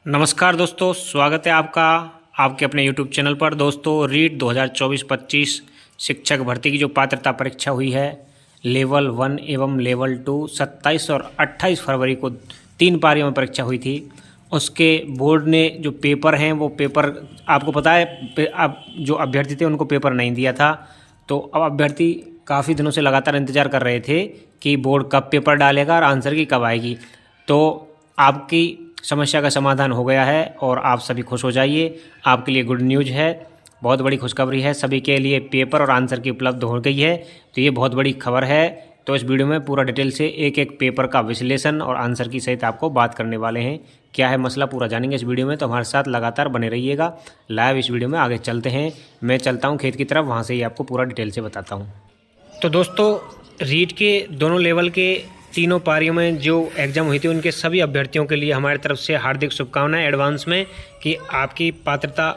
नमस्कार दोस्तों, स्वागत है आपका आपके अपने YouTube चैनल पर। दोस्तों, रीट 2024-25 शिक्षक भर्ती की जो पात्रता परीक्षा हुई है लेवल 1 एवं लेवल 2 27 और 28 फरवरी को 3 पारियों में परीक्षा हुई थी। उसके बोर्ड ने जो पेपर हैं वो पेपर आपको पता है, अब जो अभ्यर्थी थे उनको पेपर नहीं दिया था। तो अब अभ्यर्थी काफ़ी दिनों से लगातार इंतज़ार कर रहे थे कि बोर्ड कब पेपर डालेगा और आंसर की कब आएगी। तो आपकी समस्या का समाधान हो गया है और आप सभी खुश हो जाइए। आपके लिए गुड न्यूज़ है, बहुत बड़ी खुशखबरी है। सभी के लिए पेपर और आंसर की उपलब्ध हो गई है, तो ये बहुत बड़ी खबर है। तो इस वीडियो में पूरा डिटेल से एक एक पेपर का विश्लेषण और आंसर की सहित आपको बात करने वाले हैं। क्या है मसला पूरा जानेंगे इस वीडियो में, तो हमारे साथ लगातार बने रहिएगा। लाइव इस वीडियो में आगे चलते हैं। मैं चलता हूँ खेत की तरफ, वहाँ से ही आपको पूरा डिटेल से बताता हूँ। तो दोस्तों, रीट के दोनों लेवल के तीनों पारियों में जो एग्ज़ाम हुई थी उनके सभी अभ्यर्थियों के लिए हमारी तरफ से हार्दिक शुभकामनाएं एडवांस में कि आपकी पात्रता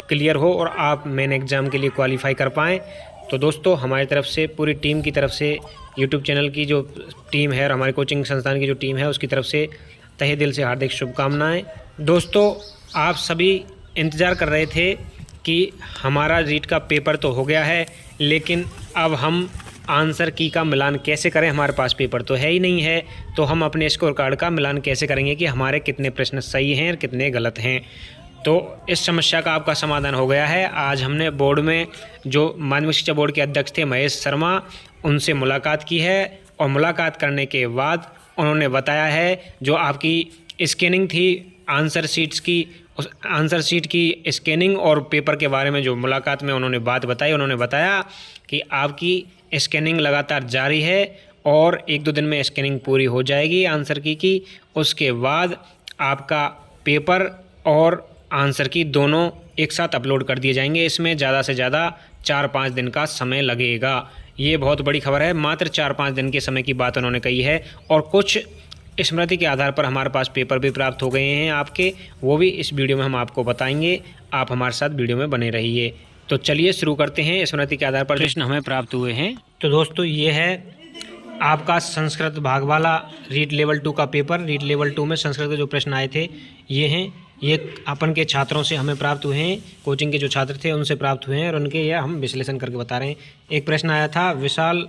क्लियर हो और आप मेन एग्ज़ाम के लिए क्वालिफाई कर पाएँ। तो दोस्तों, हमारी तरफ से पूरी टीम की तरफ से, यूट्यूब चैनल की जो टीम है और हमारे कोचिंग संस्थान की जो टीम है उसकी तरफ से तहे दिल से हार्दिक शुभकामनाएँ। दोस्तों, आप सभी इंतज़ार कर रहे थे कि हमारा रीट का पेपर तो हो गया है, लेकिन अब हम आंसर की का मिलान कैसे करें। हमारे पास पेपर तो है ही नहीं है, तो हम अपने स्कोर कार्ड का मिलान कैसे करेंगे कि हमारे कितने प्रश्न सही हैं और कितने गलत हैं। तो इस समस्या का आपका समाधान हो गया है। आज हमने बोर्ड में जो माध्यमिक शिक्षा बोर्ड के अध्यक्ष थे महेश शर्मा, उनसे मुलाकात की है और मुलाकात करने के बाद उन्होंने बताया है जो आपकी स्कैनिंग थी आंसर शीट्स की, उस आंसर शीट की स्कैनिंग और पेपर के बारे में जो मुलाकात में उन्होंने बात बताई, उन्होंने बताया कि आपकी स्कैनिंग लगातार जारी है और 1-2 दिन में स्कैनिंग पूरी हो जाएगी आंसर की। उसके बाद आपका पेपर और आंसर की दोनों एक साथ अपलोड कर दिए जाएंगे। इसमें ज़्यादा से ज़्यादा 4-5 दिन का समय लगेगा। ये बहुत बड़ी खबर है। मात्र 4-5 दिन के समय की बात उन्होंने कही है और कुछ स्मृति के आधार पर हमारे पास पेपर भी प्राप्त हो गए हैं आपके, वो भी इस वीडियो में हम आपको बताएंगे। आप हमारे साथ वीडियो में बने रहिए। तो चलिए शुरू करते हैं। स्मृति के आधार पर प्रश्न हमें प्राप्त हुए हैं। तो दोस्तों, ये है आपका संस्कृत भाग वाला रीट लेवल 2 का पेपर। रीट लेवल 2 में संस्कृत के जो प्रश्न आए थे ये हैं। ये अपन के छात्रों से हमें प्राप्त हुए हैं, कोचिंग के जो छात्र थे उनसे प्राप्त हुए हैं और उनके यह हम विश्लेषण करके बता रहे हैं। एक प्रश्न आया था, विशाल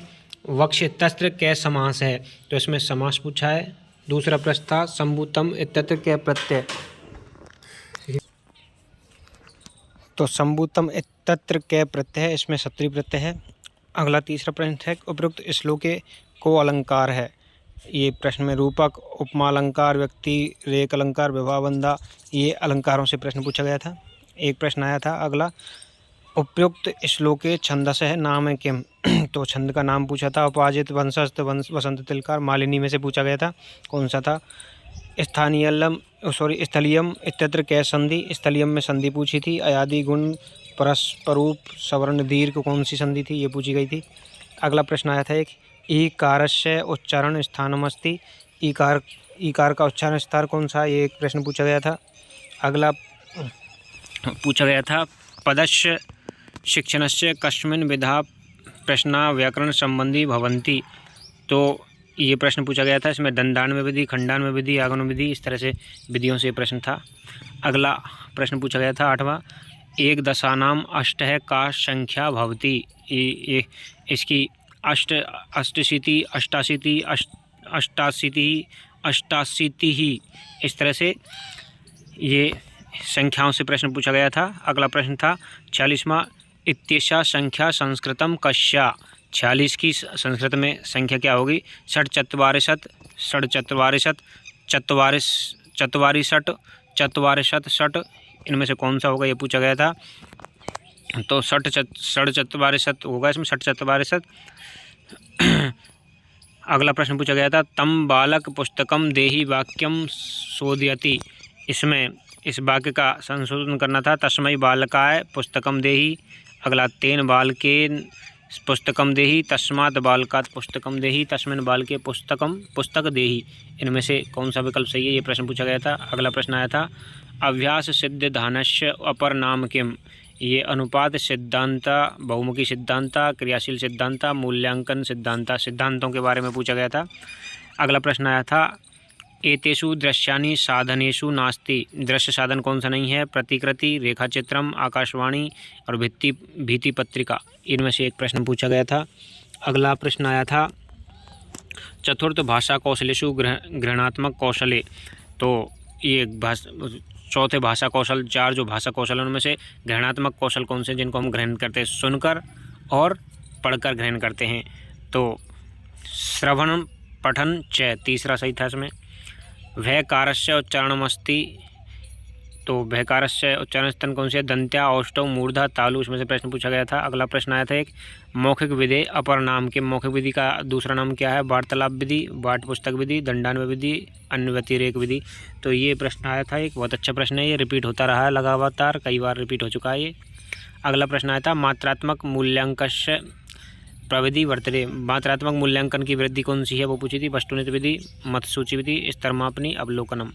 वक्ष तस्त्र कै समास है, तो इसमें समास पूछा है। दूसरा प्रश्न था, शंभुतम इत्यत्र कै प्रत्यय, तो शंभुतम इत्यत्र कै प्रत्यय है, इसमें सत्री प्रत्यय है। अगला तीसरा प्रश्न है, उपरोक्त श्लोके को अलंकार है। ये प्रश्न में रूपक, उपमा अलंकार, व्यक्ति रेख अलंकार, विभावंदा, ये अलंकारों से प्रश्न पूछा गया था। एक प्रश्न आया था अगला, उपयुक्त श्लोके छंदस है नाम है किम, तो छंद का नाम पूछा था। उपाजित, वंशस्थ, वसंत तिलकार, मालिनी में से पूछा गया था, कौन सा था। स्थलीयम इत्यत्र कै संधि, स्थलीयम में संधि पूछी थी। अयादि गुण परस्परूप सवर्ण दीर्घ, कौन सी संधि थी, ये पूछी गई थी। अगला प्रश्न आया था एक, ईकारस्य उच्चारण स्थानमस्ति, ईकार का उच्चारण स्थान कौन सा, ये एक प्रश्न पूछा गया था। अगला पूछा गया था, पदस्य शिक्षणस्य कस्मिन् विधा प्रश्ना व्याकरण संबंधी भवन्ति, तो ये प्रश्न पूछा गया था। इसमें दंडान्वय विधि, खंडान्वय विधि, आगमन विधि, इस तरह से विधियों से प्रश्न था। अगला प्रश्न पूछा गया था 8वां, एक दशानाम अष्ट है का संख्या भवति, ये इसकी अष्टशीति, अष्टाशीति, अष्टाशीति ही, इस तरह से ये संख्याओं से प्रश्न पूछा गया था। अगला प्रश्न था 46वां, इत्येषा संख्या संस्कृतम कस्या, 46 की संस्कृत में संख्या क्या होगी, षट्चत्वारिंशत्, षट्चत्वारिंशत्, चत्वारिंशत्, चत्वारिंशत्, इनमें से कौन सा होगा ये पूछा गया था। तो षट्चत्वारिंशत् होगा इसमें, षट्चत्वारिंशत्। अगला प्रश्न पूछा गया था, तम बालक पुस्तकम देहि वाक्यम शोधयति, इसमें इस वाक्य का संशोधन करना था, तस्मै बालकाय पुस्तकम देहि। अगला, तेन बालके पुस्तकम देहि, तस्मात् बालकात् पुस्तकम देहि, तस्मिन् बालके पुस्तक देहि, इनमें से कौन सा विकल्प सही है, ये प्रश्न पूछा गया था। अगला प्रश्न आया था, अभ्यास सिद्ध धानस्य अपर नाम किम, ये अनुपात सिद्धांत, बहुमुखी सिद्धांत, क्रियाशील सिद्धांत, मूल्यांकन सिद्धांत, सिद्धांतों के बारे में पूछा गया था। अगला प्रश्न आया था, एतेषु दृश्यानि साधनेषु नास्ति। दृश्य साधन कौन सा नहीं है? प्रतिकृति, रेखाचित्रम, आकाशवाणी और भीति पत्रिका। इनमें से एक प्रश्न पूछा गया था। अगला प्रश्न आया था चतुर्थ भाषा कौशलेषु ग्रहणात्मक कौशले। तो ये चौथे भाषा कौशल, 4 जो भाषा कौशल उनमें से ग्रहणात्मक कौशल कौन से जिनको हम ग्रहण करते हैं? सुनकर और पढ़कर ग्रहण करते हैं। तो श्रवण पठन च तीसरा सही था इसमें। भयकारस्य उच्चारणमस्ति। तो भयकारस्य उच्चारण स्तन कौन से? दंत्या, औष्ठव, मूर्धा, तालु। इसमें से प्रश्न पूछा गया था। अगला प्रश्न आया था एक मौखिक विधि अपर नाम के। मौखिक विधि का दूसरा नाम क्या है? वार्तालाप विधि, पाठ्य पुस्तक विधि, दंडान्वय विधि, अन्य व्यतिरेक विधि। तो ये प्रश्न आया था एक, बहुत अच्छा प्रश्न है। ये रिपीट होता रहा है लगातार, कई बार रिपीट हो चुका है ये। अगला प्रश्न आया था मात्रात्मक मूल्यांकस्य प्रविधि वर्तते। मात्रात्मक मूल्यांकन की वृद्धि कौन सी है वो पूछी थी। वस्तुनिष्ठ विधि, मतसूची विधि, स्तरमापनी, अवलोकनम।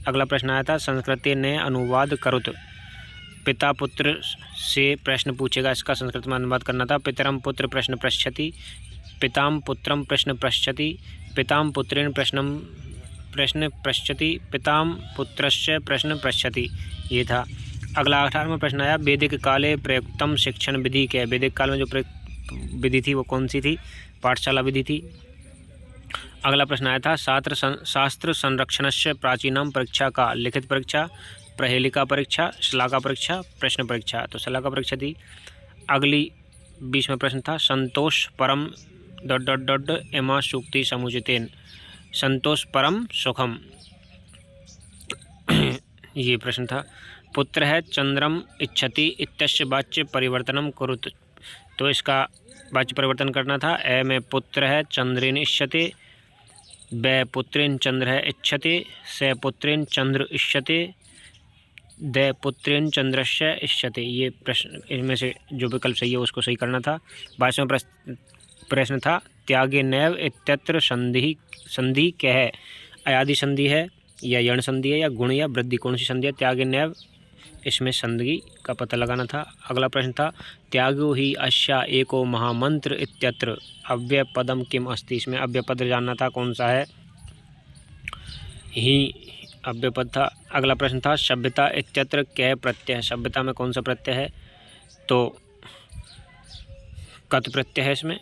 अगला प्रश्न आया था संस्कृते ने अनुवाद करुत। पिता पुत्र से प्रश्न पूछेगा, इसका संस्कृत में अनुवाद करना था। पितरम पुत्र प्रश्न पृच्छति, पिताम पुत्रम प्रश्न पृच्छति, पिताम पुत्रेण प्रश्न पृच्छति, पिताम पुत्रस्य प्रश्न पृच्छति। ये था। अगला 18वां प्रश्न आया वैदिक काले प्रयुक्तम शिक्षण विधि क्या है? वैदिक काल में जो विधि थी वो कौन सी थी? पाठशाला विधि थी। अगला प्रश्न आया था शास्त्र संरक्षणस्य प्राचीनम परीक्षा का। लिखित परीक्षा, प्रहेलिका परीक्षा, शलाका परीक्षा, प्रश्न परीक्षा। तो शलाका परीक्षा थी। अगली 20वां प्रश्न था संतोष परम ... एमा सूक्ति समुचितेन। संतोष परम सुखम, ये प्रश्न था। पुत्र है चंद्रम इच्छति इत्यस्य वाच्य परिवर्तनम कुरुत। तो इसका वाच्य परिवर्तन करना था। ए में पुत्र है चंद्रेन इष्यते, बै पुत्रेन चंद्र है इच्छते, से पुत्रेन चंद्र इष्यते, दे पुत्रेन चंद्रस्य इष्यते। ये प्रश्न, इनमें से जो विकल्प सही है उसको सही करना था। 22वां प्रश्न था त्यागे नैव इत्यत्र संधि क्या है? अयादि संधि है या यण संधि है या गुण या वृद्धि, कौन सी संधि है? त्यागे नैव, इसमें संधि का पता लगाना था। अगला प्रश्न था त्यागो ही अस्या एको महामंत्र इत्यत्र अव्यय पदम किम अस्ति। इसमें अव्यय पद जानना था, कौन सा है? ही अव्यय पद था। अगला प्रश्न था सभ्यता इत्यत्र क्या प्रत्यय है? सभ्यता में कौन सा प्रत्यय है? तो कत प्रत्यय है इसमें।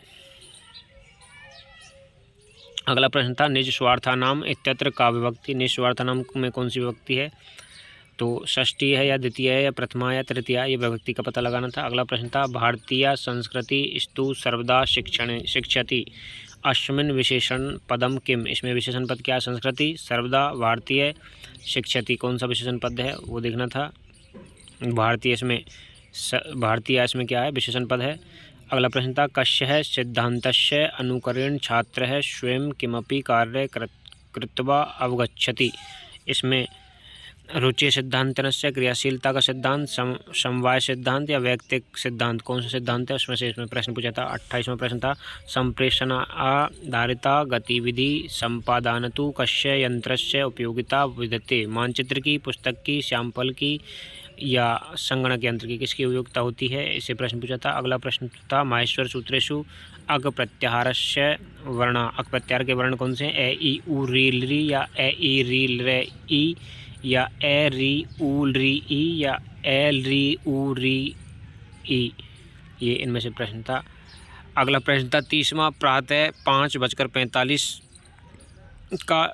अगला प्रश्न था निज स्वार्थानाम इत्यत्र का विभक्ति। निज स्वार्थानाम में कौन सी विभक्ति है? तो षष्ठी है या द्वितीय है या प्रथमा या तृतीया, ये विभक्ति का पता लगाना था। अगला प्रश्न था भारतीय संस्कृति स्तु सर्वदा शिक्षति अस्मिन् विशेषण पदम किम। इसमें विशेषण पद क्या है? संस्कृति, सर्वदा, भारतीय, शिक्षति। कौन सा विशेषण पद है वो देखना था। भारतीय इसमें क्या है? विशेषण पद है। अगला प्रश्न था कस्य है सिद्धान्तस्य अनुकरण छात्र है स्वयं किमपि कार्य कृत्वा अवगच्छति। इसमें रुचि सिद्धांतनस्य क्रियाशीलता का सिद्धांत, समवाय सिद्धांत या वैयक्तिक सिद्धांत, कौन सा सिद्धांत है उसमें से इसमें प्रश्न पूछा था। 28वां प्रश्न था संप्रेषण आधारिता गतिविधि संपादनतु कस्य यंत्रस्य उपयोगिता विद्यते। मानचित्र की, पुस्तक की, सैंपल की या संगणक यंत्र की, किसकी उपयोगिता होती है? इसे प्रश्न पूछा था। अगला प्रश्न था माहेश्वर सूत्रेषु अक प्रत्याहारस्य वर्ण। अक प्रत्याहार के वर्ण कौन से हैं? ए ई उ री री या ए ई री रे ई या ए री ऊ री ई या एल री ऊ री ई। ये इनमें से प्रश्न था। अगला प्रश्न था 30वां प्रातः 5:45 का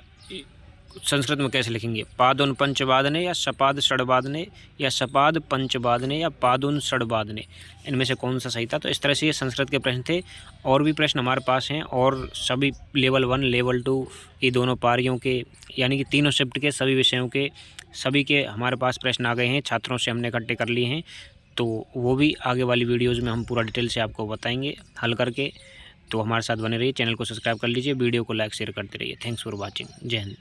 संस्कृत में कैसे लिखेंगे? पादुन पंचवादने या सपाद षडवादने या सपाद पंचवादने या पादुन षडवादने, इनमें से कौन सा सही था? तो इस तरह से ये संस्कृत के प्रश्न थे। और भी प्रश्न हमारे पास हैं और सभी लेवल 1 लेवल 2 की दोनों पारियों के यानी कि तीनों शिफ्ट के सभी विषयों के सभी के हमारे पास प्रश्न आ गए हैं। छात्रों से हमने इकट्ठे कर लिए हैं, तो वो भी आगे वाली वीडियोज़ में हम पूरा डिटेल से आपको बताएंगे हल करके। तो हमारे साथ बने रहिए, चैनल को सब्सक्राइब कर लीजिए, वीडियो को लाइक शेयर करते रहिए। Thanks for watching. जय हिंद।